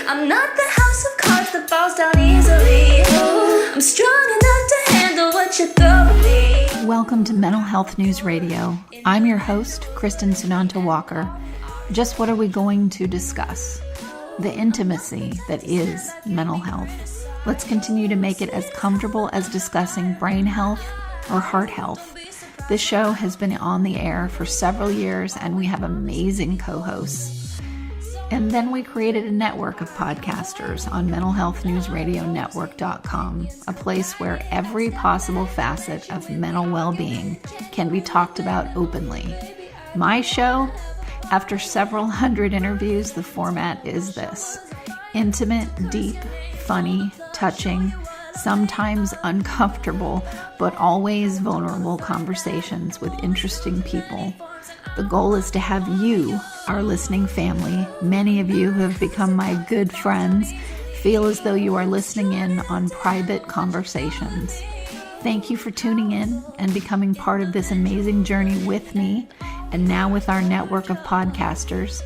I'm not the house of cards that falls down easily. I'm strong enough to handle what you throw at me. Welcome to Mental Health News Radio. I'm your host, Kristen Sunanta Walker. Just what are we going to discuss? The intimacy that is mental health. Let's continue to make it as comfortable as discussing brain health or heart health. This show has been on the air for several years, and we have amazing co-hosts. And then we created a network of podcasters on mentalhealthnewsradionetwork.com, a place where every possible facet of mental well-being can be talked about openly. My show, after several hundred interviews, the format is this: intimate, deep, funny, touching, sometimes uncomfortable, but always vulnerable conversations with interesting people. The goal is to have you, our listening family, many of you who have become my good friends, feel as though you are listening in on private conversations. Thank you for tuning in and becoming part of this amazing journey with me, and now with our network of podcasters.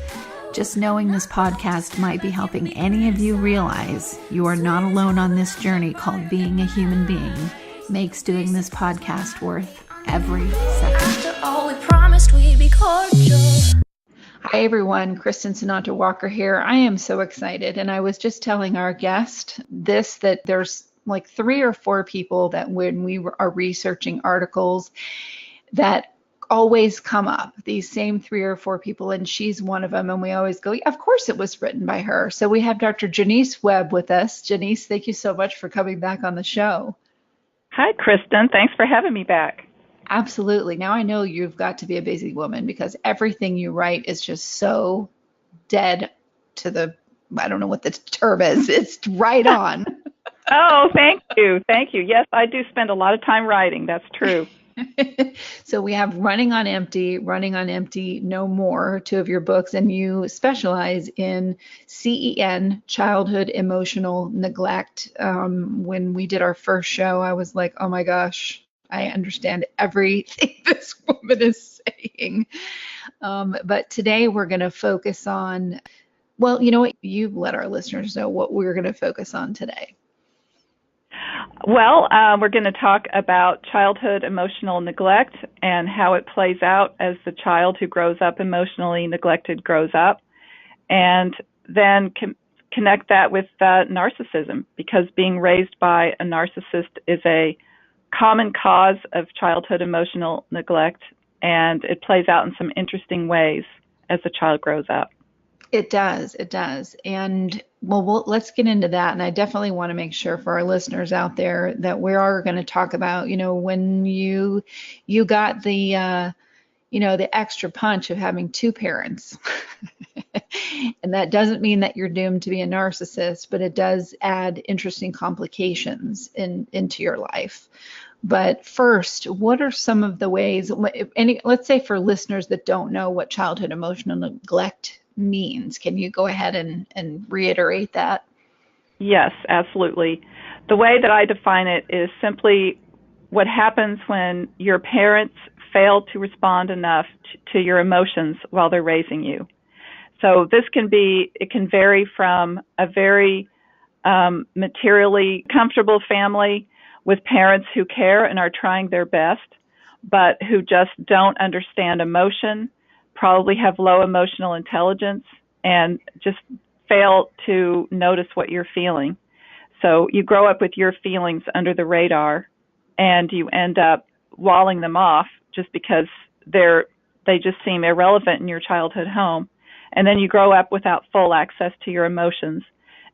Just knowing this podcast might be helping any of you realize you are not alone on this journey called being a human being makes doing this podcast worth every second. After all we promised, we'd be cordial. Hi everyone, Kristen Sunanta Walker here. I am so excited, and I was just telling our guest that there's like 3 or 4 people that when we are researching articles that always come up, these same 3 or 4 people, and she's one of them. And we always go, yeah, of course it was written by her. So we have Dr. Jonice Webb with us. Jonice, thank you so much for coming back on the show. Hi, Kristen. Thanks for having me back. Absolutely. Now I know you've got to be a busy woman because everything you write is just so dead to the, I don't know what the term is. It's right on. Oh, thank you. Thank you. Yes, I do spend a lot of time writing. That's true. So we have Running on Empty, No More, 2 of your books, and you specialize in CEN, childhood emotional neglect. When we did our first show, I was like, oh my gosh, I understand everything this woman is saying. But today we're going to focus on, well, you know what? You let our listeners know what we're going to focus on today. Well, we're going to talk about childhood emotional neglect and how it plays out as the child who grows up emotionally neglected grows up, and then connect that with narcissism, because being raised by a narcissist is a common cause of childhood emotional neglect, and it plays out in some interesting ways as the child grows up. It does. And well, let's get into that. And I definitely want to make sure for our listeners out there that we are going to talk about, when you got the, the extra punch of having 2 parents. And that doesn't mean that you're doomed to be a narcissist, but it does add interesting complications into your life. But first, what are some of the ways, let's say for listeners that don't know what childhood emotional neglect means, can you go ahead and reiterate that? Yes, absolutely. The way that I define it is simply what happens when your parents fail to respond enough to your emotions while they're raising you. So it can vary from a very materially comfortable family with parents who care and are trying their best, but who just don't understand emotion, probably have low emotional intelligence, and just fail to notice what you're feeling. So you grow up with your feelings under the radar, and you end up walling them off just because they just seem irrelevant in your childhood home. And then you grow up without full access to your emotions.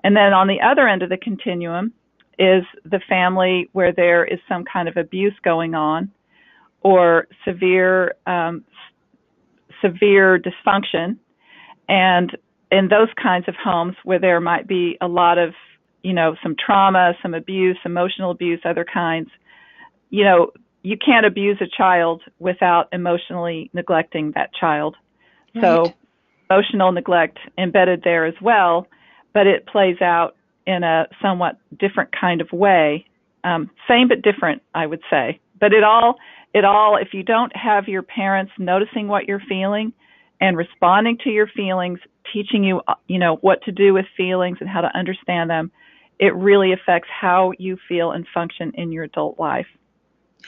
And then on the other end of the continuum is the family where there is some kind of abuse going on, or severe dysfunction. And in those kinds of homes where there might be a lot of, some trauma, some abuse, emotional abuse, other kinds, you can't abuse a child without emotionally neglecting that child. Right. So emotional neglect embedded there as well, but it plays out in a somewhat different kind of way. Same but different, I would say. But it all, if you don't have your parents noticing what you're feeling and responding to your feelings teaching you, what to do with feelings and how to understand them, it really affects how you feel and function in your adult life.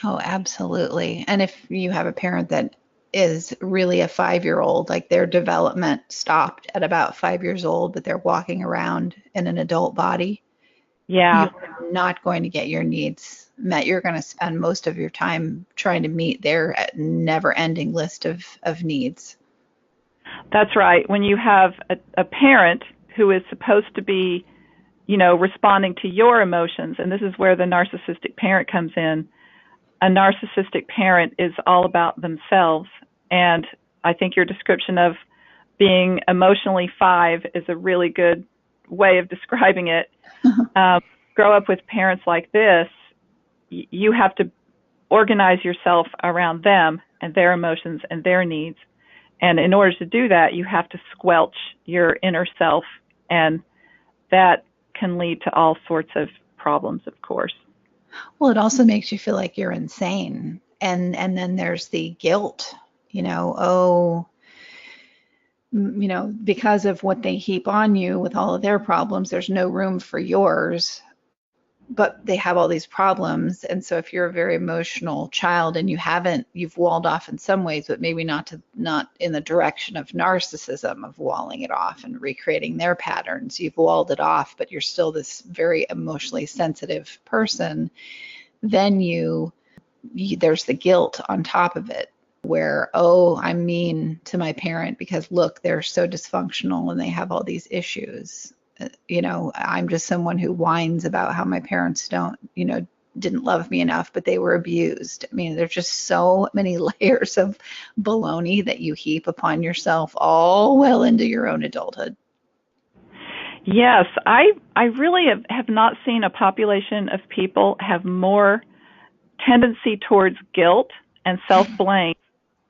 Oh, absolutely. And if you have a parent that is really a 5-year-old, like their development stopped at about 5 years old, but they're walking around in an adult body, Yeah. you're not going to get your needs met. You're going to spend most of your time trying to meet their never-ending list of needs. That's right. When you have a parent who is supposed to be, responding to your emotions, and this is where the narcissistic parent comes in. A narcissistic parent is all about themselves, and I think your description of being emotionally 5 is a really good way of describing it. Grow up with parents like this, you have to organize yourself around them and their emotions and their needs. And in order to do that, you have to squelch your inner self, and that can lead to all sorts of problems, of course. Well, it also makes you feel like you're insane. And then there's the guilt, because of what they heap on you with all of their problems, there's no room for yours. But they have all these problems. And so if you're a very emotional child and you've walled off in some ways, but maybe not in the direction of narcissism, of walling it off and recreating their patterns. You've walled it off, but you're still this very emotionally sensitive person. Then there's the guilt on top of it where, I'm mean to my parent because look, they're so dysfunctional and they have all these issues. I'm just someone who whines about how my parents didn't love me enough, but they were abused. I mean, there's just so many layers of baloney that you heap upon yourself all well into your own adulthood. Yes, I really have not seen a population of people have more tendency towards guilt and self-blame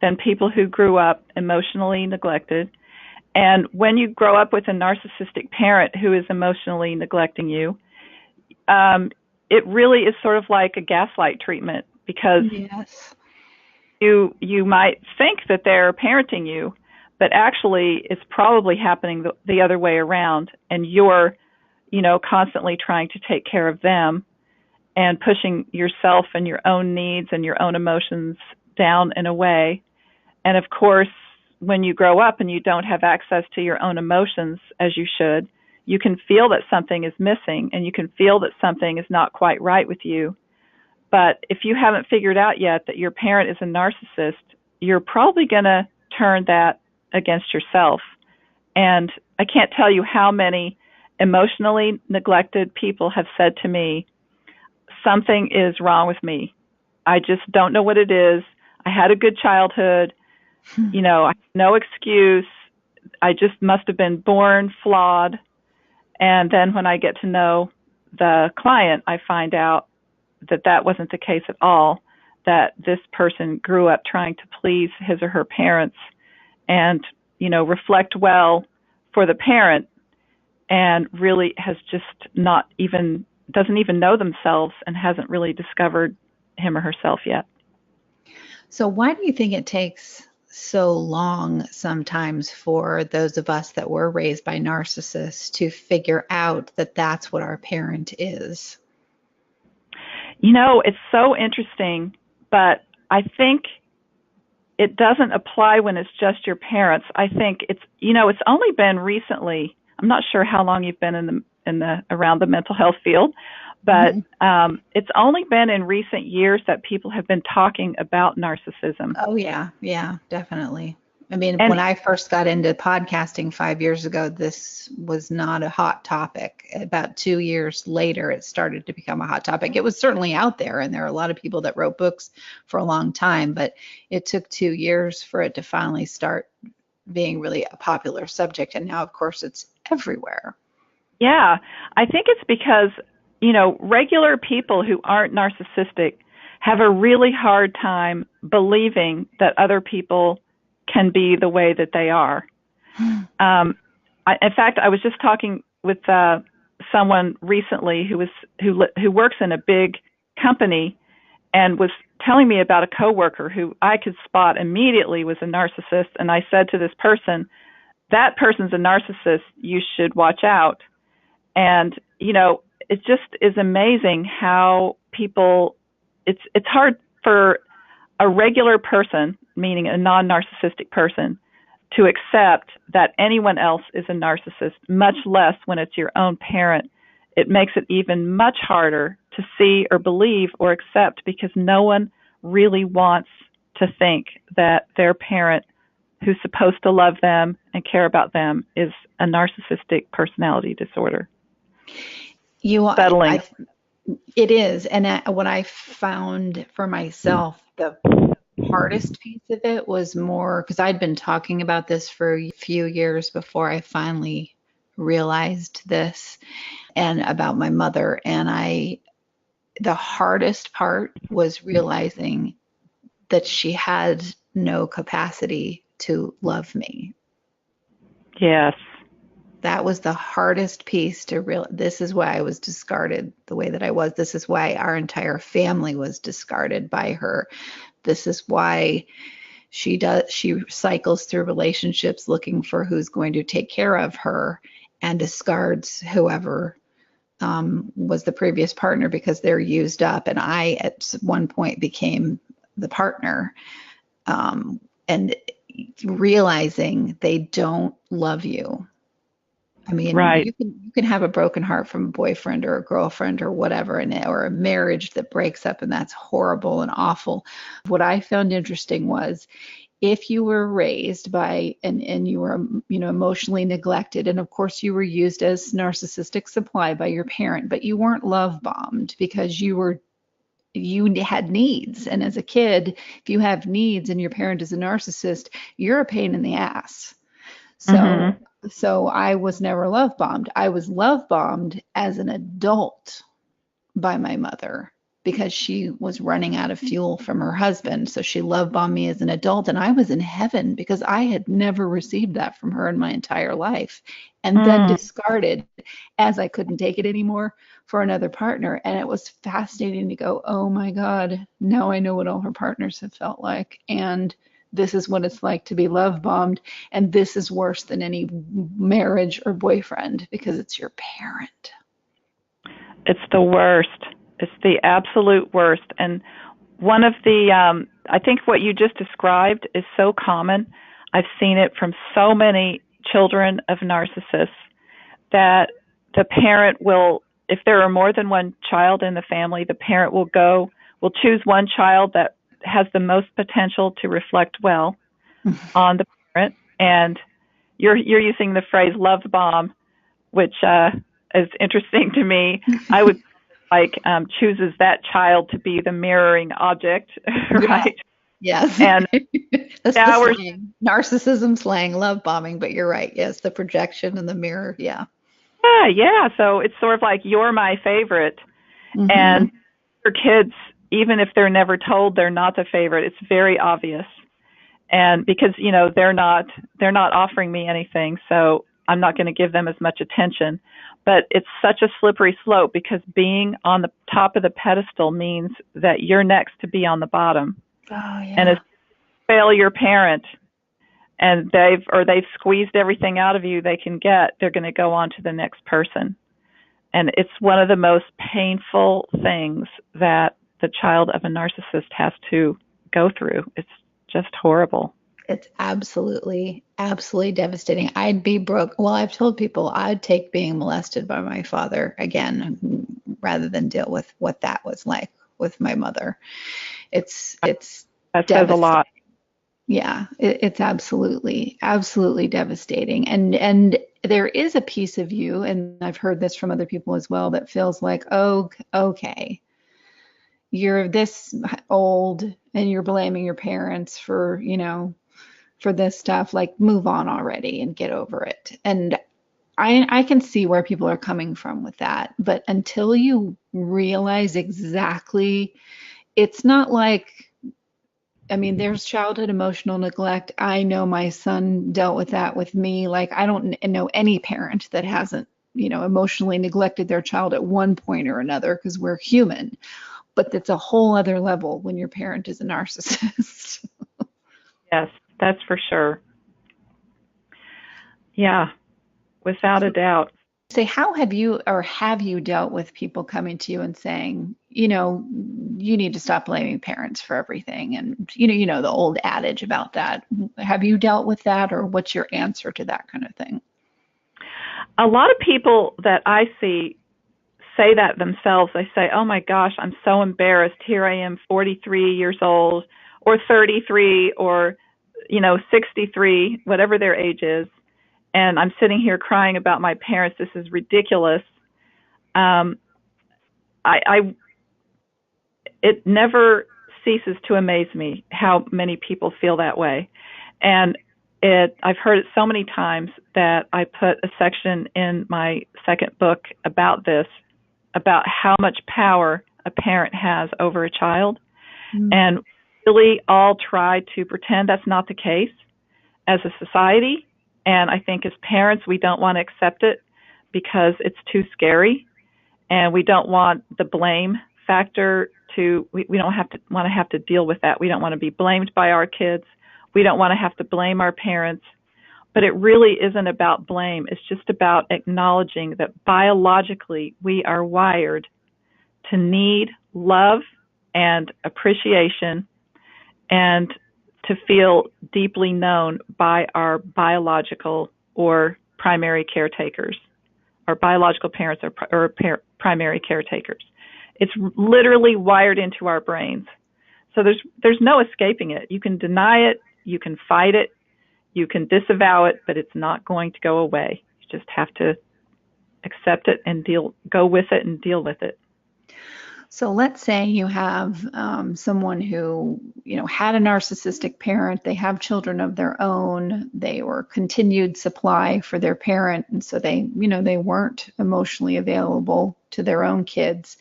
than people who grew up emotionally neglected. And when you grow up with a narcissistic parent who is emotionally neglecting you, it really is sort of like a gaslight treatment, because yes, you might think that they're parenting you, but actually it's probably happening the other way around, and you're, constantly trying to take care of them and pushing yourself and your own needs and your own emotions down and away. And of course, when you grow up and you don't have access to your own emotions as you should, you can feel that something is missing and you can feel that something is not quite right with you. But if you haven't figured out yet that your parent is a narcissist, you're probably going to turn that against yourself. And I can't tell you how many emotionally neglected people have said to me, something is wrong with me. I just don't know what it is. I had a good childhood. I have no excuse. I just must have been born flawed. And then when I get to know the client, I find out that that wasn't the case at all, that this person grew up trying to please his or her parents and, reflect well for the parent, and really has just doesn't even know themselves and hasn't really discovered him or herself yet. So why do you think it takes so long sometimes for those of us that were raised by narcissists to figure out that that's what our parent is? It's so interesting, but I think it doesn't apply when it's just your parents. I think it's only been recently. I'm not sure how long you've been around the mental health field, but it's only been in recent years that people have been talking about narcissism. Oh, yeah, definitely. I mean, when I first got into podcasting 5 years ago, this was not a hot topic. About 2 years later, it started to become a hot topic. It was certainly out there, and there are a lot of people that wrote books for a long time, but it took 2 years for it to finally start being really a popular subject. And now, of course, it's everywhere. Yeah, I think it's because, regular people who aren't narcissistic have a really hard time believing that other people can be the way that they are. In fact, I was just talking with someone recently who works in a big company and was telling me about a coworker who I could spot immediately was a narcissist. And I said to this person, that person's a narcissist, you should watch out. And, it just is amazing how people, it's hard for a regular person, meaning a non-narcissistic person, to accept that anyone else is a narcissist, much less when it's your own parent. It makes it even much harder to see or believe or accept, because no one really wants to think that their parent, who's supposed to love them and care about them, is a narcissistic personality disorder. Settling. It is. And what I found for myself, the hardest piece of it was more because I'd been talking about this for a few years before I finally realized this, and about my mother. And the hardest part was realizing that she had no capacity to love me. Yes. That was the hardest piece to realize. This is why I was discarded the way that I was. This is why our entire family was discarded by her. This is why she cycles through relationships looking for who's going to take care of her, and discards whoever was the previous partner because they're used up. And I, at one point, became the partner. And realizing they don't love you. I mean, right. you can have a broken heart from a boyfriend or a girlfriend or whatever, or a marriage that breaks up, and that's horrible and awful. What I found interesting was, if you were raised by and you were emotionally neglected, and of course you were used as narcissistic supply by your parent, but you weren't love bombed because you had needs. And as a kid, if you have needs and your parent is a narcissist, you're a pain in the ass. So I was never love bombed. I was love bombed as an adult by my mother because she was running out of fuel from her husband. So she love bombed me as an adult, and I was in heaven because I had never received that from her in my entire life, and then discarded as I couldn't take it anymore for another partner. And it was fascinating to go, oh my God, now I know what all her partners have felt like. And this is what it's like to be love bombed. And this is worse than any marriage or boyfriend because it's your parent. It's the worst. It's the absolute worst. And one of the, I think what you just described is so common. I've seen it from so many children of narcissists, that the parent will, if there are more than one child in the family, the parent will choose one child that has the most potential to reflect well on the parent. And you're using the phrase love bomb, which is interesting to me. I would chooses that child to be the mirroring object, right? Yes. And that's the slang. Narcissism slang, love bombing, but you're right. Yes, the projection and the mirror. Yeah. Yeah. So it's sort of like, you're my favorite. And for kids, even if they're never told they're not the favorite, it's very obvious. And because, they're not offering me anything, so I'm not going to give them as much attention. But it's such a slippery slope, because being on the top of the pedestal means that you're next to be on the bottom. Oh, yeah. And as you fail your parent, and they've squeezed everything out of you they can get, they're going to go on to the next person. And it's one of the most painful things that the child of a narcissist has to go through. It's just horrible. It's absolutely, absolutely devastating. I'd be broke. Well, I've told people I'd take being molested by my father again, rather than deal with what that was like with my mother. That says a lot. Yeah, it's absolutely, absolutely devastating. And there is a piece of you, and I've heard this from other people as well, that feels like, oh, okay, you're this old and you're blaming your parents for this stuff. Like, move on already and get over it. And I can see where people are coming from with that. But until you realize exactly, it's not like, there's childhood emotional neglect. I know my son dealt with that with me. Like, I don't know any parent that hasn't, emotionally neglected their child at one point or another, because we're human. But it's a whole other level when your parent is a narcissist. Yes, that's for sure. Yeah, without a doubt. Say, how have you dealt with people coming to you and saying, you need to stop blaming parents for everything, and the old adage about that. Have you dealt with that, or what's your answer to that kind of thing? A lot of people that I see say that themselves. They say, "Oh my gosh, I'm so embarrassed. Here I am, 43 years old, or 33, or 63, whatever their age is, and I'm sitting here crying about my parents. This is ridiculous." Um, I it never ceases to amaze me how many people feel that way, and I've heard it so many times that I put a section in my second book about this, about how much power a parent has over a child, and really all try to pretend that's not the case as a society. And I think as parents, we don't want to accept it because it's too scary, and we don't want the blame factor we don't want to have to deal with that. We don't want to be blamed by our kids. We don't want to have to blame our parents. But it really isn't about blame. It's just about acknowledging that biologically we are wired to need love and appreciation, and to feel deeply known by our biological or primary caretakers, our biological parents or primary caretakers. It's literally wired into our brains. So there's no escaping it. You can deny it, you can fight it, you can disavow it, but it's not going to go away. You just have to accept it and go with it and deal with it. So let's say you have someone who, had a narcissistic parent. They have children of their own. They were continued supply for their parent, and so they weren't emotionally available to their own kids.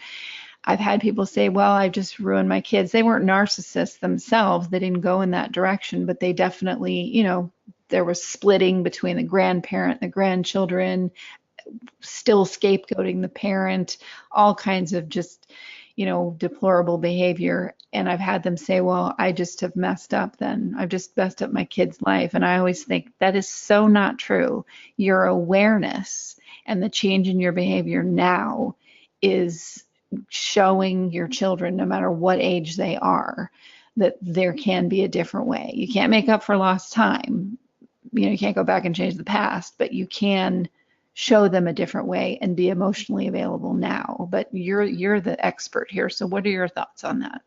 I've had people say, well, I just ruined my kids. They weren't narcissists themselves. They didn't go in that direction, but they definitely, there was splitting between the grandparent and the grandchildren, still scapegoating the parent, all kinds of just, deplorable behavior. And I've had them say, well, I just have messed up then. I've just messed up my kid's life. And I always think that is so not true. Your awareness and the change in your behavior now is showing your children, no matter what age they are, that there can be a different way. You can't make up for lost time. You can't go back and change the past, but you can show them a different way and be emotionally available now. But you're the expert here. So what are your thoughts on that?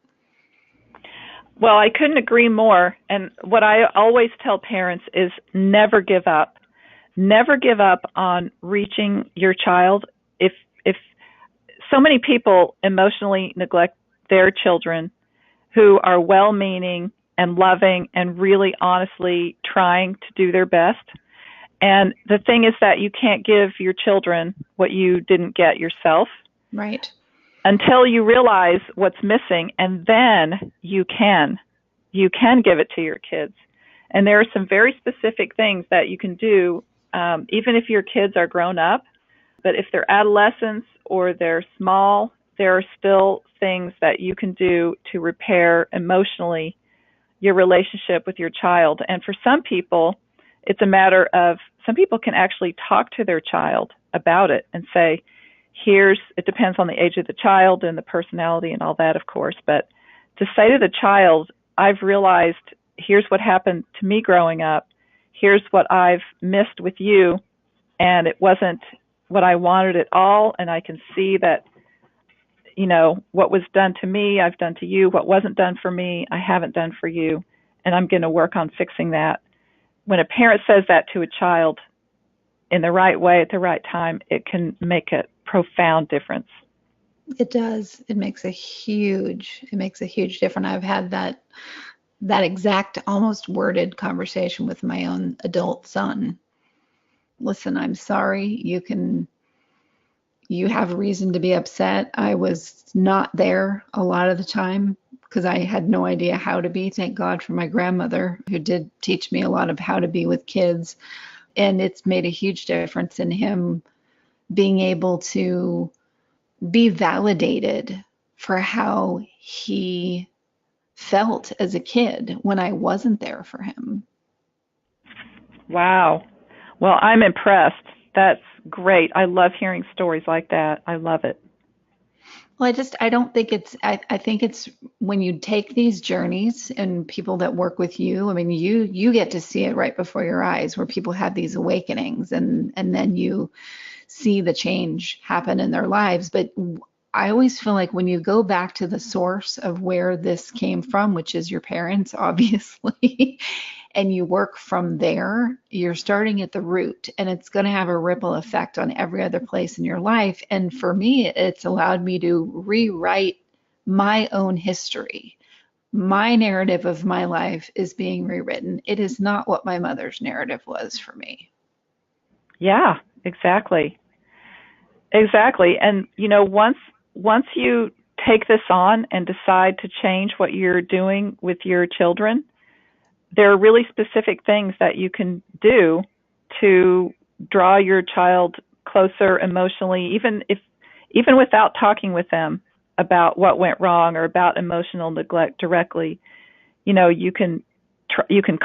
Well, I couldn't agree more. And what I always tell parents is never give up. Never give up on reaching your child. If so many people emotionally neglect their children who are well-meaning and loving and really honestly trying to do their best. And the thing is that you can't give your children what you didn't get yourself. Right. Until you realize what's missing, and then you can give it to your kids. And there are some very specific things that you can do, even if your kids are grown up. But if they're adolescents or they're small, there are still things that you can do to repair emotionally your relationship with your child. And for some people, it's a matter of, some people can actually talk to their child about it and say, it depends on the age of the child and the personality and all that, of course, but to say to the child, I've realized here's what happened to me growing up, here's what I've missed with you, and it wasn't what I wanted at all, and I can see that, what was done to me, I've done to you. What wasn't done for me, I haven't done for you, and I'm going to work on fixing that. When a parent says that to a child in the right way at the right time, it can make a profound difference. It does. It makes a huge difference. I've had that exact, almost worded conversation with my own adult son. Listen, I'm sorry. You have a reason to be upset. I was not there a lot of the time because I had no idea how to be. Thank God for my grandmother, who did teach me a lot of how to be with kids. And it's made a huge difference in him being able to be validated for how he felt as a kid when I wasn't there for him. Wow. Well, I'm impressed. That's great. I love hearing stories like that. I love it. Well, I don't think I think it's when you take these journeys and people that work with you, I mean, you get to see it right before your eyes where people have these awakenings and then you see the change happen in their lives. But I always feel like when you go back to the source of where this came from, which is your parents, obviously, and you work from there, you're starting at the root and it's going to have a ripple effect on every other place in your life. And for me, it's allowed me to rewrite my own history. My narrative of my life is being rewritten. It is not what my mother's narrative was for me. Yeah, exactly. Exactly. And once you take this on and decide to change what you're doing with your children, there are really specific things that you can do to draw your child closer emotionally, even without talking with them about what went wrong or about emotional neglect directly. You can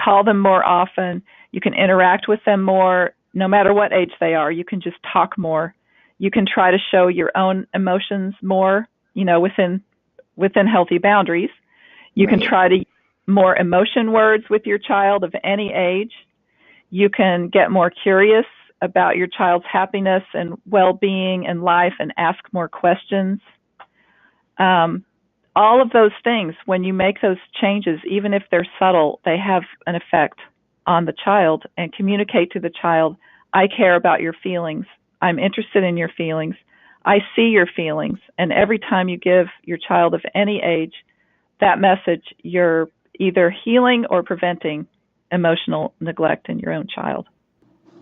call them more often, you can interact with them more, no matter what age they are. You can just talk more. You can try to show your own emotions more, within healthy boundaries. You can Right. try to more emotion words with your child of any age. You can get more curious about your child's happiness and well-being and life and ask more questions. All of those things, when you make those changes, even if they're subtle, they have an effect on the child and communicate to the child, I care about your feelings. I'm interested in your feelings. I see your feelings. And every time you give your child of any age that message, you're either healing or preventing emotional neglect in your own child.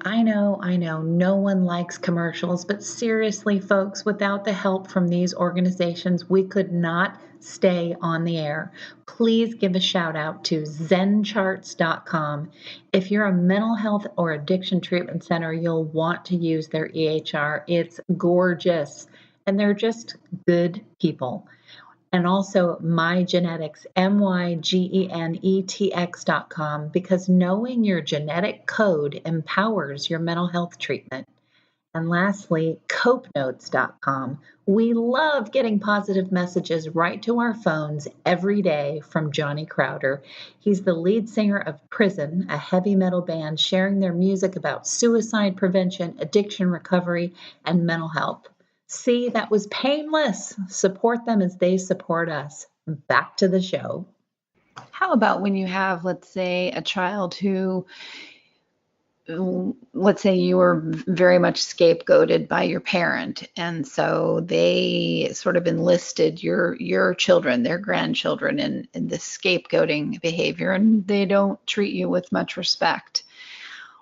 I know, no one likes commercials, but seriously, folks, without the help from these organizations, we could not stay on the air. Please give a shout out to zencharts.com. If you're a mental health or addiction treatment center, you'll want to use their EHR. It's gorgeous, and they're just good people. And also mygenetics, mygenetx.com, because knowing your genetic code empowers your mental health treatment. And lastly, copenotes.com. We love getting positive messages right to our phones every day from Johnny Crowder. He's the lead singer of Prison, a heavy metal band sharing their music about suicide prevention, addiction recovery, and mental health. See, that was painless. Support them as they support us. Back to the show. How about when you have, let's say, a child who, let's say you were very much scapegoated by your parent, and so they sort of enlisted your children, their grandchildren, in this scapegoating behavior, and they don't treat you with much respect.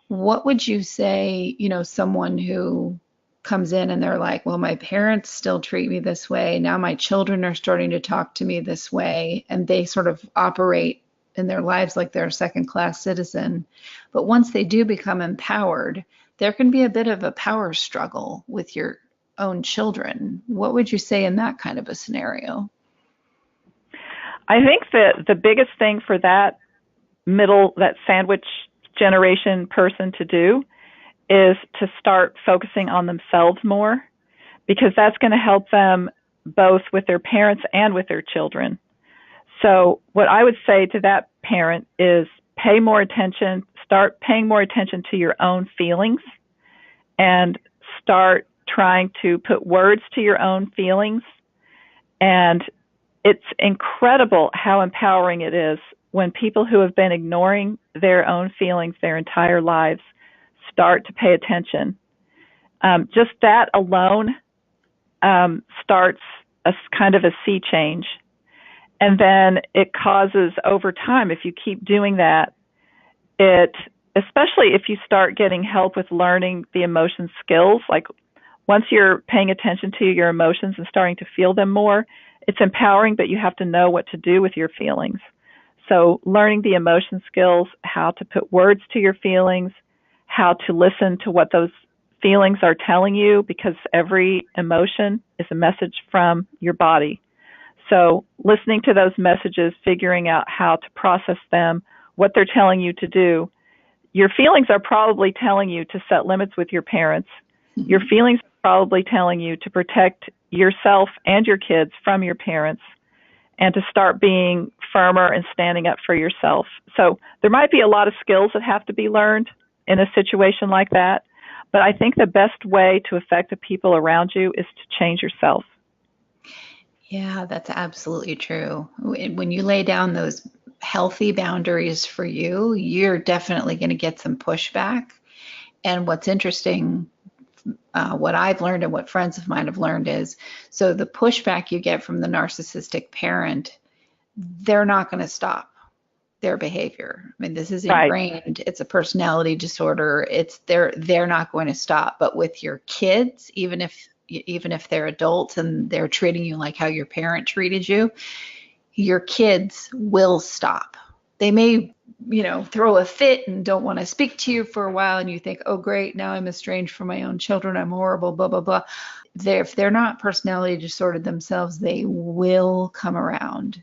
What would you say, someone who comes in and they're like, well, my parents still treat me this way. Now my children are starting to talk to me this way, and they sort of operate in their lives like they're a second-class citizen. But once they do become empowered, there can be a bit of a power struggle with your own children. What would you say in that kind of a scenario? I think that the biggest thing for that sandwich generation person to do is to start focusing on themselves more, because that's going to help them both with their parents and with their children. So what I would say to that parent is start paying more attention to your own feelings, and start trying to put words to your own feelings. And it's incredible how empowering it is when people who have been ignoring their own feelings their entire lives start to pay attention. Just that alone starts a kind of a sea change. And then it causes, over time, if you keep doing that, especially if you start getting help with learning the emotion skills, like once you're paying attention to your emotions and starting to feel them more, it's empowering, but you have to know what to do with your feelings. So learning the emotion skills, how to put words to your feelings, how to listen to what those feelings are telling you, because every emotion is a message from your body. So listening to those messages, figuring out how to process them, what they're telling you to do, your feelings are probably telling you to set limits with your parents. Mm-hmm. Your feelings are probably telling you to protect yourself and your kids from your parents and to start being firmer and standing up for yourself. So there might be a lot of skills that have to be learned in a situation like that, but I think the best way to affect the people around you is to change yourself. Yeah, that's absolutely true. When you lay down those healthy boundaries for you, you're definitely going to get some pushback. And what's interesting, what I've learned and what friends of mine have learned is, so the pushback you get from the narcissistic parent, they're not going to stop their behavior. I mean, this is ingrained. Right. It's a personality disorder. They're not going to stop. But with your kids, even if they're adults and they're treating you like how your parent treated you, your kids will stop. They may, throw a fit and don't want to speak to you for a while, and you think, oh, great, now I'm estranged from my own children. I'm horrible, blah, blah, blah. If they're not personality disordered themselves, they will come around.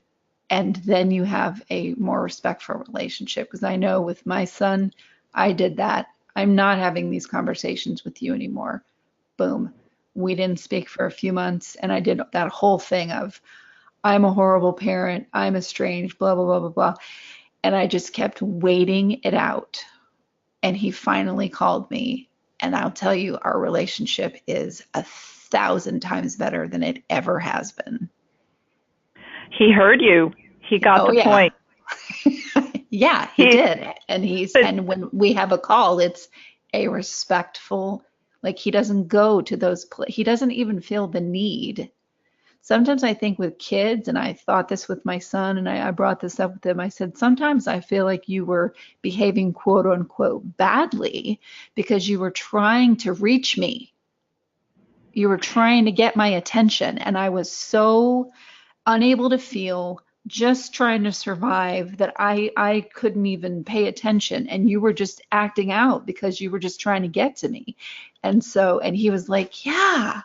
And then you have a more respectful relationship. Because I know with my son, I did that. I'm not having these conversations with you anymore. Boom. We didn't speak for a few months, and I did that whole thing of, I'm a horrible parent, I'm estranged, blah, blah, blah, blah, blah. And I just kept waiting it out. And he finally called me. And I'll tell you, our relationship is 1,000 times better than it ever has been. He heard you. He got the point. Yeah, he did. And when we have a call, it's a respectful, like he doesn't go to those, he doesn't even feel the need. Sometimes I think with kids, and I thought this with my son, and I brought this up with him, I said, sometimes I feel like you were behaving quote unquote badly because you were trying to reach me. You were trying to get my attention. And I was so unable to feel, just trying to survive, that I couldn't even pay attention. And you were just acting out because you were just trying to get to me. And he was like, yeah,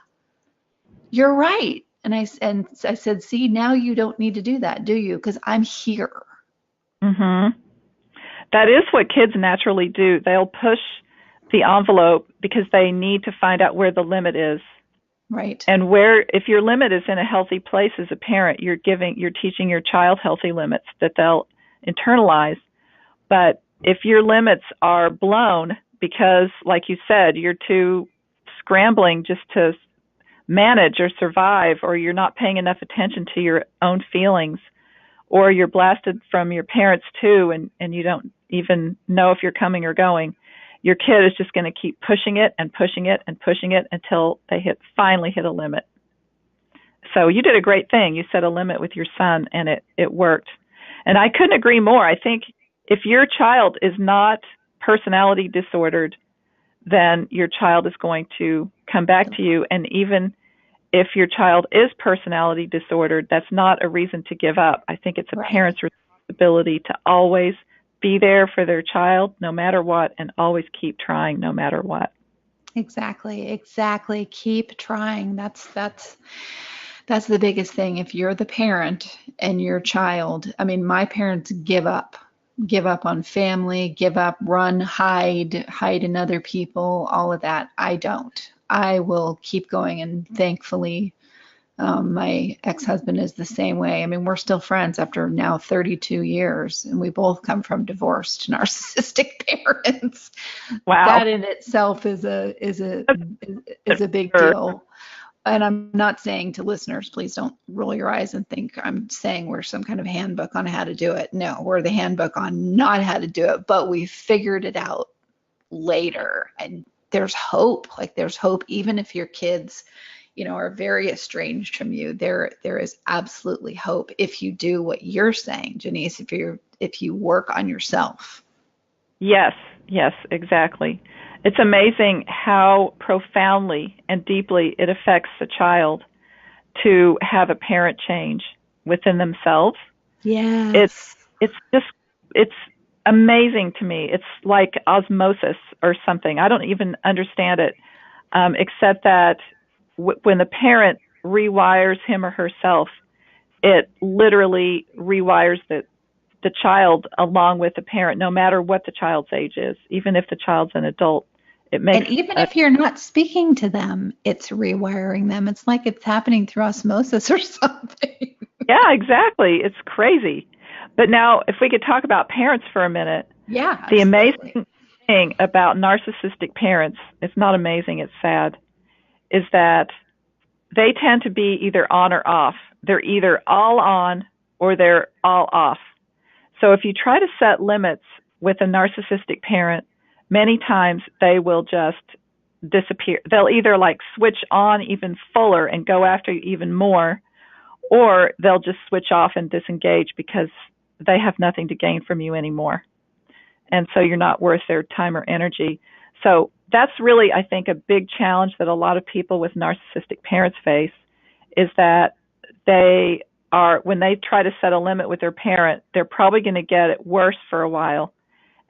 you're right. And I said, see, now you don't need to do that, do you? Because I'm here. Mm-hmm. That is what kids naturally do. They'll push the envelope because they need to find out where the limit is. Right. And if your limit is in a healthy place as a parent, you're teaching your child healthy limits that they'll internalize. But if your limits are blown because, like you said, you're too scrambling just to manage or survive, or you're not paying enough attention to your own feelings, or you're blasted from your parents too, and you don't even know if you're coming or going, your kid is just going to keep pushing it and pushing it and pushing it until they finally hit a limit. So you did a great thing. You set a limit with your son, and it worked. And I couldn't agree more. I think if your child is not personality disordered, then your child is going to come back to you. And even if your child is personality disordered, that's not a reason to give up. I think it's a parent's responsibility to always be there for their child no matter what, and always keep trying no matter what. Exactly. Keep trying. That's the biggest thing. If you're the parent and your child, I mean, my parents give up on family, give up, run, hide in other people, all of that. I don't. I will keep going. And thankfully, my ex-husband is the same way. I mean, we're still friends after now 32 years, and we both come from divorced narcissistic parents. Wow. That in itself is a big deal. And I'm not saying to listeners, please don't roll your eyes and think I'm saying we're some kind of handbook on how to do it. No, we're the handbook on not how to do it, but we figured it out later. And there's hope. Like, there's hope, even if your kids, are very estranged from you. There is absolutely hope if you do what you're saying, Jonice, if you work on yourself. Yes, exactly. It's amazing how profoundly and deeply it affects a child to have a parent change within themselves. Yes. It's amazing to me. It's like osmosis or something. I don't even understand it, except that when the parent rewires him or herself, it literally rewires the the child along with the parent, no matter what the child's age is, even if the child's an adult. It makes And even if you're not speaking to them, it's rewiring them. It's like it's happening through osmosis or something. Yeah, exactly. It's crazy. But now, if we could talk about parents for a minute, Yeah, the absolutely. amazing thing about narcissistic parents, it's not amazing, it's sad, is that they tend to be either on or off. They're either all on or they're all off. So if you try to set limits with a narcissistic parent, many times they will just disappear. They'll either like switch on even fuller and go after you even more, or they'll just switch off and disengage because they have nothing to gain from you anymore. And so you're not worth their time or energy. So that's really, I think, a big challenge that a lot of people with narcissistic parents face, is that they are, when they try to set a limit with their parent, they're probably going to get it worse for a while,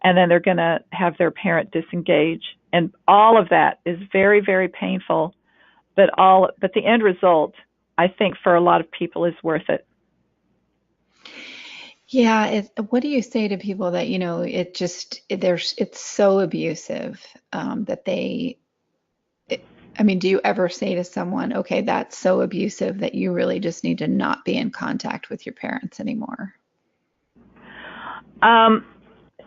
and then they're going to have their parent disengage. And all of that is very, very painful, but the end result, I think, for a lot of people is worth it. Yeah, what do you say to people that, it's so abusive that do you ever say to someone, okay, that's so abusive that you really just need to not be in contact with your parents anymore? That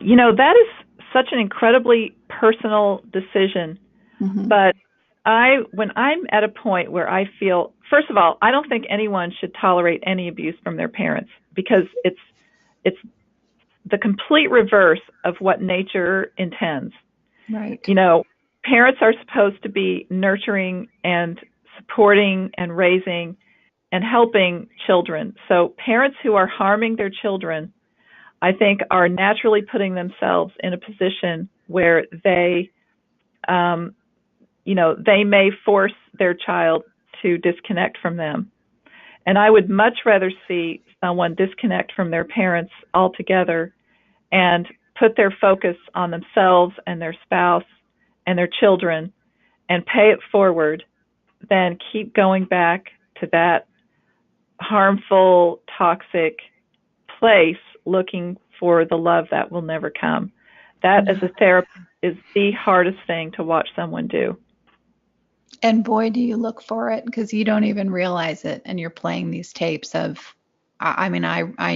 is such an incredibly personal decision. Mm-hmm. But when I'm at a point where I feel, first of all, I don't think anyone should tolerate any abuse from their parents, because it's the complete reverse of what nature intends. Right. Parents are supposed to be nurturing and supporting and raising and helping children. So parents who are harming their children, I think, are naturally putting themselves in a position where they may force their child to disconnect from them. And I would much rather see someone disconnect from their parents altogether and put their focus on themselves and their spouse and their children and pay it forward than keep going back to that harmful, toxic place looking for the love that will never come. That, as a therapist, is the hardest thing to watch someone do. And boy, do you look for it, because you don't even realize it. And you're playing these tapes of, I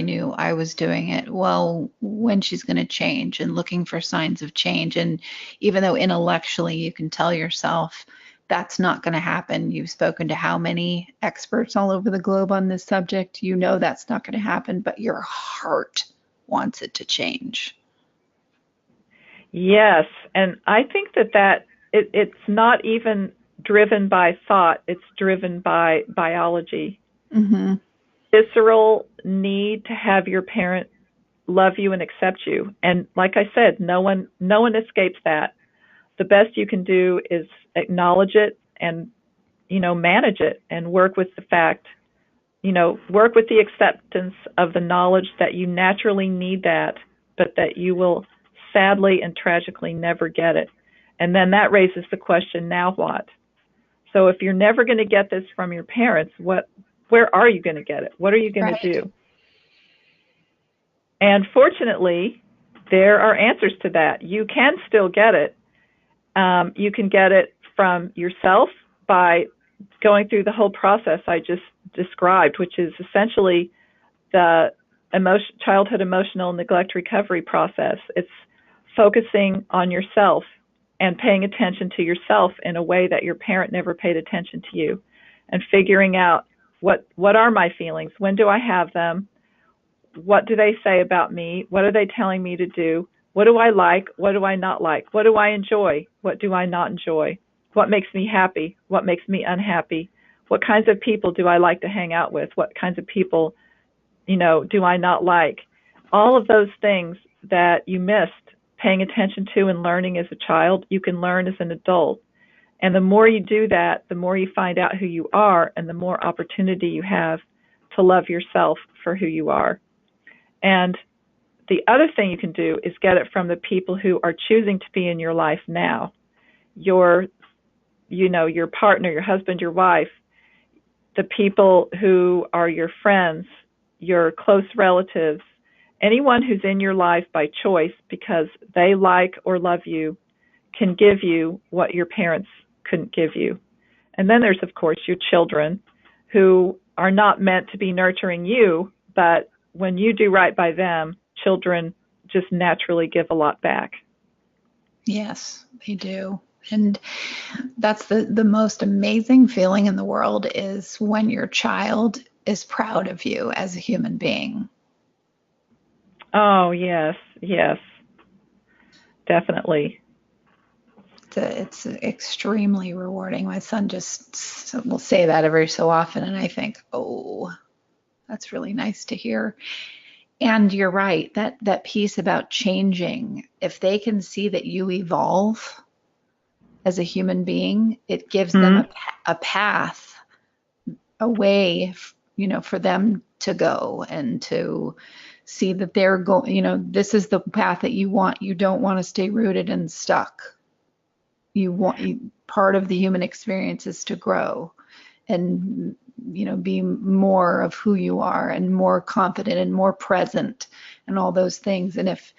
knew I was doing it. Well, when she's going to change, and looking for signs of change. And even though intellectually you can tell yourself that's not going to happen, you've spoken to how many experts all over the globe on this subject, that's not going to happen, but your heart wants it to change. Yes. And I think that it's not even driven by thought, it's driven by biology. Mm-hmm. Visceral need to have your parent love you and accept you. And like I said, no one escapes that. The best you can do is acknowledge it and, manage it, and work with the fact, work with the acceptance of the knowledge that you naturally need that, but that you will sadly and tragically never get it. And then that raises the question, now what? So if you're never going to get this from your parents, where are you going to get it? What are you going to do? And fortunately, there are answers to that. You can still get it. You can get it from yourself by going through the whole process I just described, which is essentially the childhood emotional neglect recovery process. It's focusing on yourself and paying attention to yourself in a way that your parent never paid attention to you, and figuring out what are my feelings? When do I have them? What do they say about me? What are they telling me to do? What do I like? What do I not like? What do I enjoy? What do I not enjoy? What makes me happy? What makes me unhappy? What kinds of people do I like to hang out with? What kinds of people, do I not like? All of those things that you missed paying attention to and learning as a child, you can learn as an adult. And the more you do that, the more you find out who you are, and the more opportunity you have to love yourself for who you are. And the other thing you can do is get it from the people who are choosing to be in your life now. Your partner, your husband, your wife, the people who are your friends, your close relatives, anyone who's in your life by choice because they like or love you can give you what your parents couldn't give you. And then there's, of course, your children who are not meant to be nurturing you, but when you do right by them, children just naturally give a lot back. Yes, they do. And that's the most amazing feeling in the world is when your child is proud of you as a human being. Oh, yes, yes, definitely. It's extremely rewarding. My son just will say that every so often, and I think, oh, that's really nice to hear. And you're right, that piece about changing, if they can see that you evolve as a human being, it gives them a path, a way, for them to go and to see that they're going, this is the path that you want. You don't want to stay rooted and stuck. Part of the human experience is to grow and, be more of who you are and more confident and more present and all those things. And if,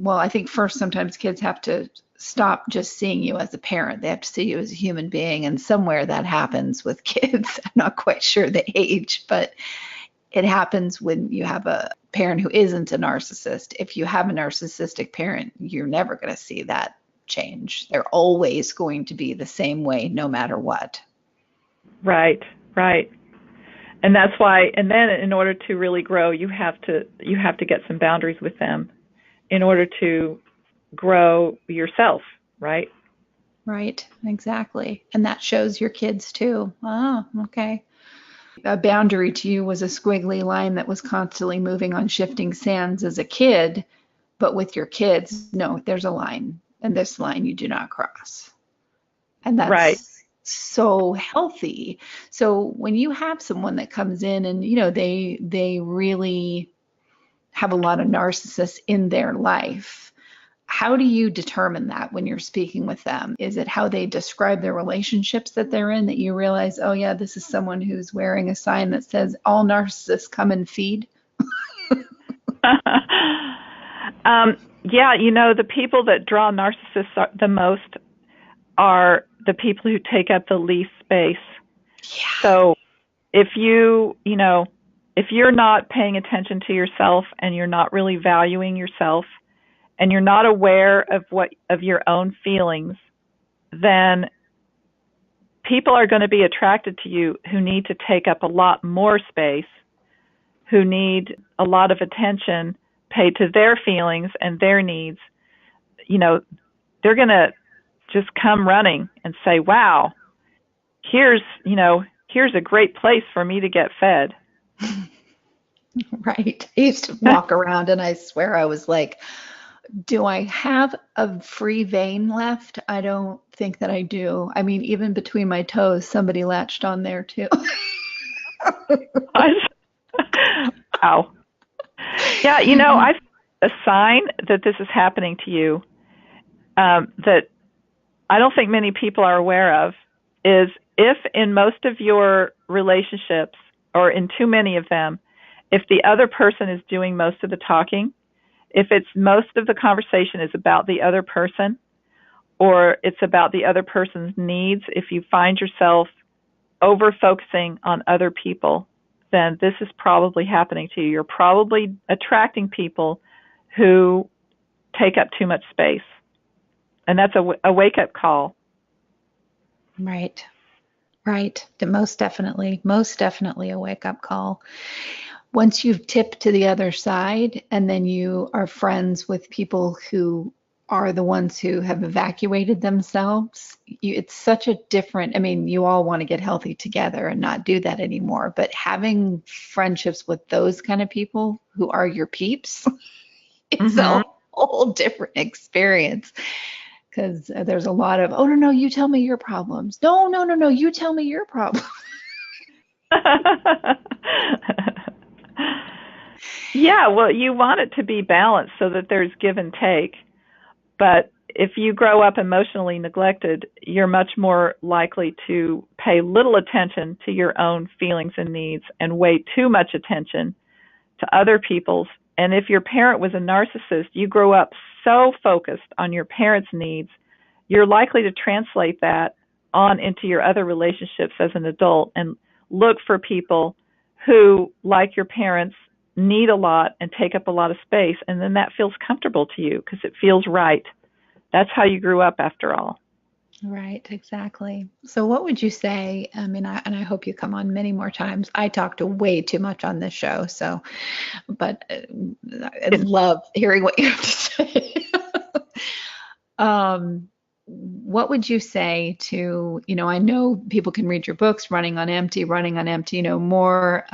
I think first sometimes kids have to stop just seeing you as a parent. They have to see you as a human being. And somewhere that happens with kids. I'm not quite sure the age, but it happens when you have a parent who isn't a narcissist. If you have a narcissistic parent, you're never going to see that change. They're always going to be the same way, no matter what. Right, right. And that's why, and then in order to really grow, you have to get some boundaries with them in order to grow yourself, right? Right, exactly. And that shows your kids too. Oh, okay. A boundary to you was a squiggly line that was constantly moving on shifting sands as a kid, but with your kids, no, there's a line, and this line you do not cross. And that's right. So healthy. So when you have someone that comes in and, they really have a lot of narcissists in their life, how do you determine that when you're speaking with them? Is it how they describe their relationships that they're in that you realize, oh yeah, this is someone who's wearing a sign that says all narcissists come and feed? Yeah, the people that draw narcissists the most are the people who take up the least space. Yeah. So if if you're not paying attention to yourself and you're not really valuing yourself and you're not aware of your own feelings, then people are going to be attracted to you who need to take up a lot more space, who need a lot of attention paid to their feelings and their needs. They're going to just come running and say, wow, here's a great place for me to get fed. Right. I used to walk around and I swear I was like, do I have a free vein left? I don't think that I do. I mean, even between my toes, somebody latched on there too. Wow. Yeah, I've a sign that this is happening to you that I don't think many people are aware of is if in most of your relationships or in too many of them, if the other person is doing most of the talking, if it's most of the conversation is about the other person or it's about the other person's needs, if you find yourself over focusing on other people, then this is probably happening to you. You're probably attracting people who take up too much space. And that's a wake-up call. Right. Right. Most definitely a wake-up call. Once you've tipped to the other side and then you are friends with people who are the ones who have evacuated themselves, it's such a different, you all want to get healthy together and not do that anymore. But having friendships with those kind of people who are your peeps, it's a whole different experience. Because there's a lot of, oh, no, you tell me your problems. No, you tell me your problems. Yeah, well, you want it to be balanced so that there's give and take. But if you grow up emotionally neglected, you're much more likely to pay little attention to your own feelings and needs and way too much attention to other people's. And if your parent was a narcissist, you grow up so focused on your parents' needs, you're likely to translate that on into your other relationships as an adult and look for people who, like your parents, need a lot and take up a lot of space. And then that feels comfortable to you because it feels right. That's how you grew up, after all. Right, exactly. So what would you say? I mean, I hope you come on many more times. I talked way too much on this show, so, but I love hearing what you have to say. What would you say to, I know people can read your books, running on empty, more.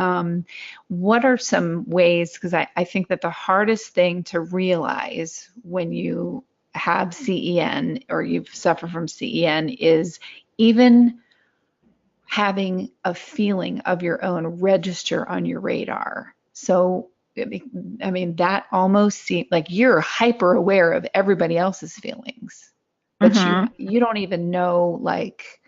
What are some ways, because I think that the hardest thing to realize when you have CEN or you've suffered from CEN is even having a feeling of your own register on your radar. So, I mean, that almost seems like you're hyper aware of everybody else's feelings, but you don't even know, like,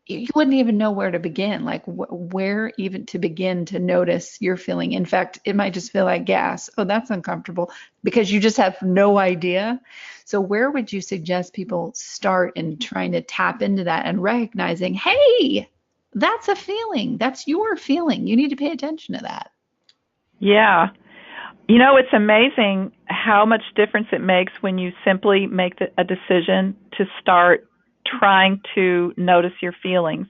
you wouldn't even know where to begin, like where even to begin to notice your feeling. In fact, it might just feel like gas. Oh, that's uncomfortable, because you just have no idea. So where would you suggest people start in trying to tap into that and recognizing, hey, that's a feeling. That's your feeling. You need to pay attention to that. Yeah. It's amazing how much difference it makes when you simply make a decision to start trying to notice your feelings.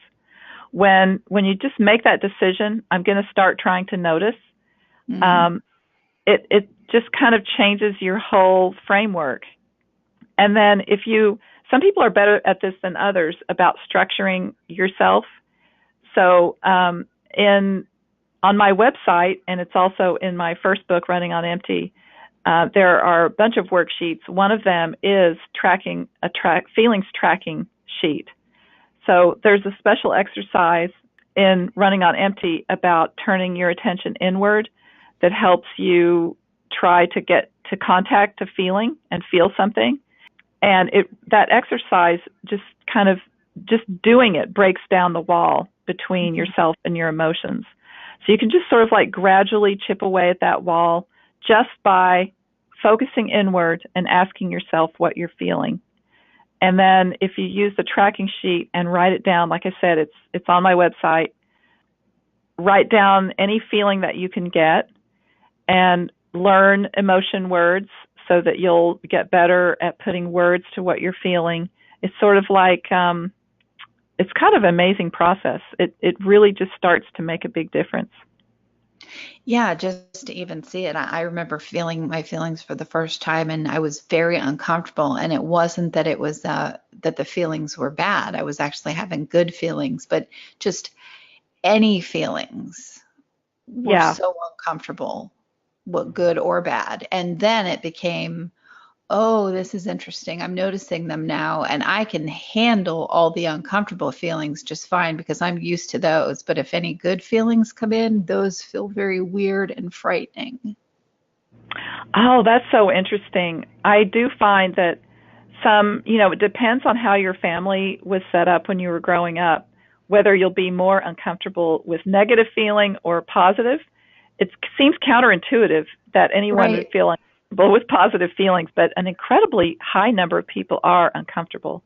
When you just make that decision, I'm going to start trying to notice, it just kind of changes your whole framework. And then some people are better at this than others about structuring yourself. So on my website, and it's also in my first book, Running on Empty, there are a bunch of worksheets. One of them is feelings tracking sheet. So there's a special exercise in Running on Empty about turning your attention inward that helps you try to get to contact a feeling and feel something. And that exercise just doing it breaks down the wall between yourself and your emotions. So you can just sort of like gradually chip away at that wall just by focusing inward and asking yourself what you're feeling. And then if you use the tracking sheet and write it down, like I said, it's on my website, write down any feeling that you can get and learn emotion words so that you'll get better at putting words to what you're feeling. It's sort of like, it's kind of an amazing process. It really just starts to make a big difference. Yeah, just to even see it. I remember feeling my feelings for the first time, and I was very uncomfortable. And it wasn't that it was that the feelings were bad. I was actually having good feelings, but just any feelings were so uncomfortable, what good or bad. And then it became, oh, this is interesting. I'm noticing them now, and I can handle all the uncomfortable feelings just fine because I'm used to those. But if any good feelings come in, those feel very weird and frightening. Oh, that's so interesting. I do find that it depends on how your family was set up when you were growing up, whether you'll be more uncomfortable with negative feeling or positive. It seems counterintuitive that anyone would feel uncomfortable with positive feelings, but an incredibly high number of people are uncomfortable,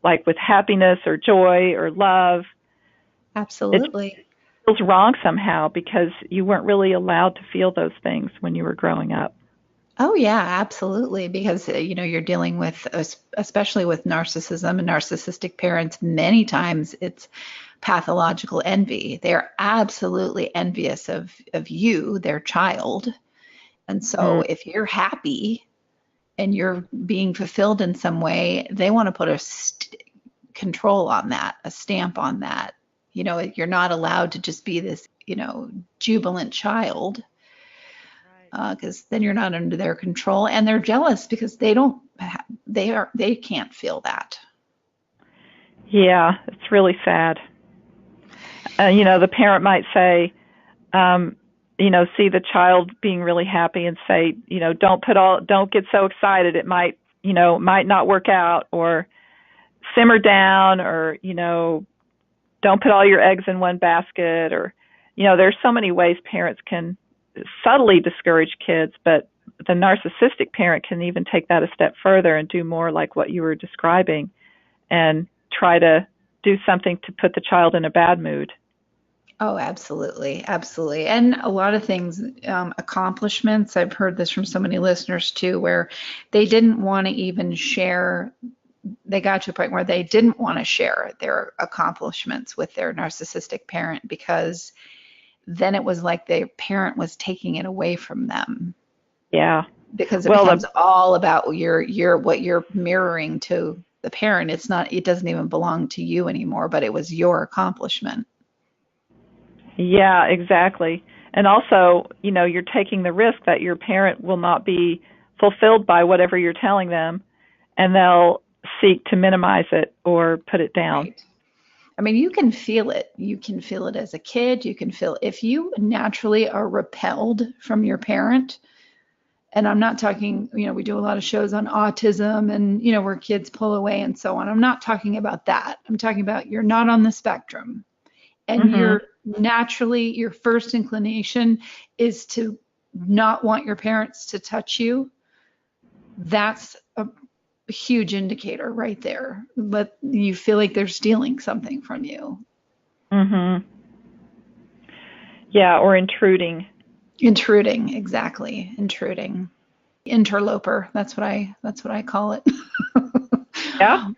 like with happiness or joy or love. Absolutely. It feels wrong somehow because you weren't really allowed to feel those things when you were growing up. Oh, yeah, absolutely. Because, you're dealing with, especially with narcissism and narcissistic parents, many times it's pathological envy. They're absolutely envious of you, their child. And so if you're happy and you're being fulfilled in some way, they want to put a control on that, a stamp on that. You're not allowed to just be this, jubilant child, because then you're not under their control, and they're jealous because they can't feel that. Yeah, it's really sad. The parent might say, see the child being really happy and say, don't get so excited. It might not work out, or simmer down, or, don't put all your eggs in one basket, or, there's so many ways parents can subtly discourage kids, but the narcissistic parent can even take that a step further and do more like what you were describing and try to do something to put the child in a bad mood. Oh, absolutely. Absolutely. And a lot of things, accomplishments, I've heard this from so many listeners too, where they didn't want to even share. They got to a point where they didn't want to share their accomplishments with their narcissistic parent because then it was like the parent was taking it away from them. Yeah. Because it becomes all about what you're mirroring to the parent. It doesn't even belong to you anymore, but it was your accomplishment. Yeah, exactly. And also, you're taking the risk that your parent will not be fulfilled by whatever you're telling them, and they'll seek to minimize it or put it down. Right. I mean, you can feel it. You can feel it as a kid. You can feel if you naturally are repelled from your parent. And I'm not talking, we do a lot of shows on autism and, where kids pull away and so on. I'm not talking about that. I'm talking about you're not on the spectrum. And you're naturally, your first inclination is to not want your parents to touch you. That's a huge indicator right there. But you feel like they're stealing something from you. Mm-hmm. Yeah, or intruding. Intruding, exactly. Intruding. Interloper. That's what I call it. Yeah.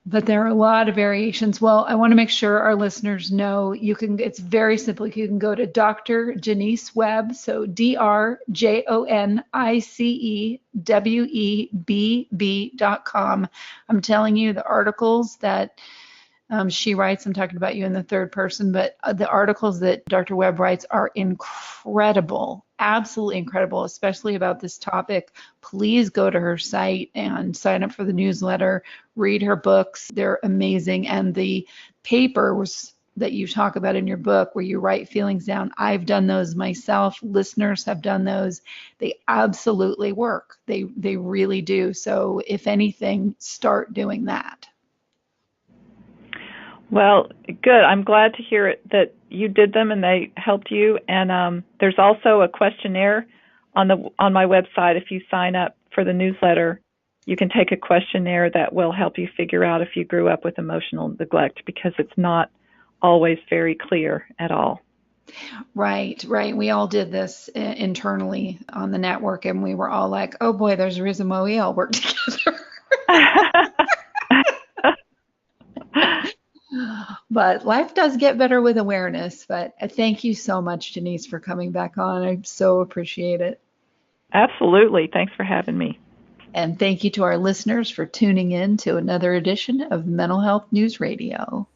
But there are a lot of variations. Well, I want to make sure our listeners know it's very simple. You can go to Dr. Jonice Webb, so DrJonicewebb.com. I'm telling you the articles that she writes, I'm talking about you in the third person, but the articles that Dr. Webb writes are incredible, absolutely incredible, especially about this topic. Please go to her site and sign up for the newsletter, read her books. They're amazing. And the papers that you talk about in your book where you write feelings down, I've done those myself. Listeners have done those. They absolutely work. They really do. So if anything, start doing that. Well, good. I'm glad to hear it, that you did them and they helped you. And there's also a questionnaire on my website. If you sign up for the newsletter, you can take a questionnaire that will help you figure out if you grew up with emotional neglect, because it's not always very clear at all. Right. We all did this internally on the network, and we were all like, oh boy, there's a reason why we all work together. But life does get better with awareness. But thank you so much, Jonice, for coming back on. I so appreciate it. Absolutely. Thanks for having me. And thank you to our listeners for tuning in to another edition of Mental Health News Radio.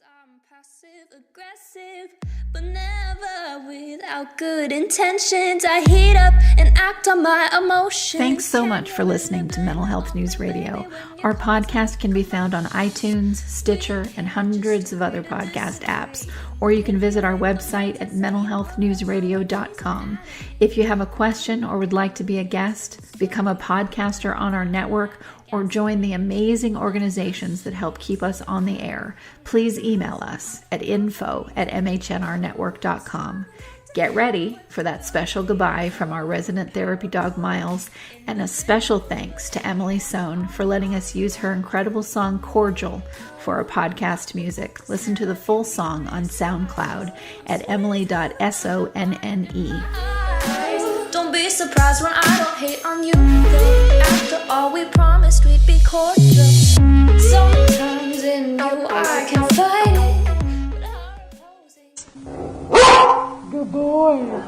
I'm passive aggressive, but never without good intentions. I heat up and act on my emotions. Thanks so much for listening to Mental Health News Radio. Our podcast can be found on iTunes, Stitcher, and hundreds of other podcast apps, or you can visit our website at mentalhealthnewsradio.com. If you have a question or would like to be a guest, become a podcaster on our network, or join the amazing organizations that help keep us on the air, please email us at info@mhnrnetwork.com. Get ready for that special goodbye from our resident therapy dog, Miles, and a special thanks to Emily Sohn for letting us use her incredible song, Cordial, for our podcast music. Listen to the full song on SoundCloud at emily.sonne. Don't be surprised when I don't hate on you. After all, we promised we'd be cordial. Sometimes in you I can fight it. Good boy.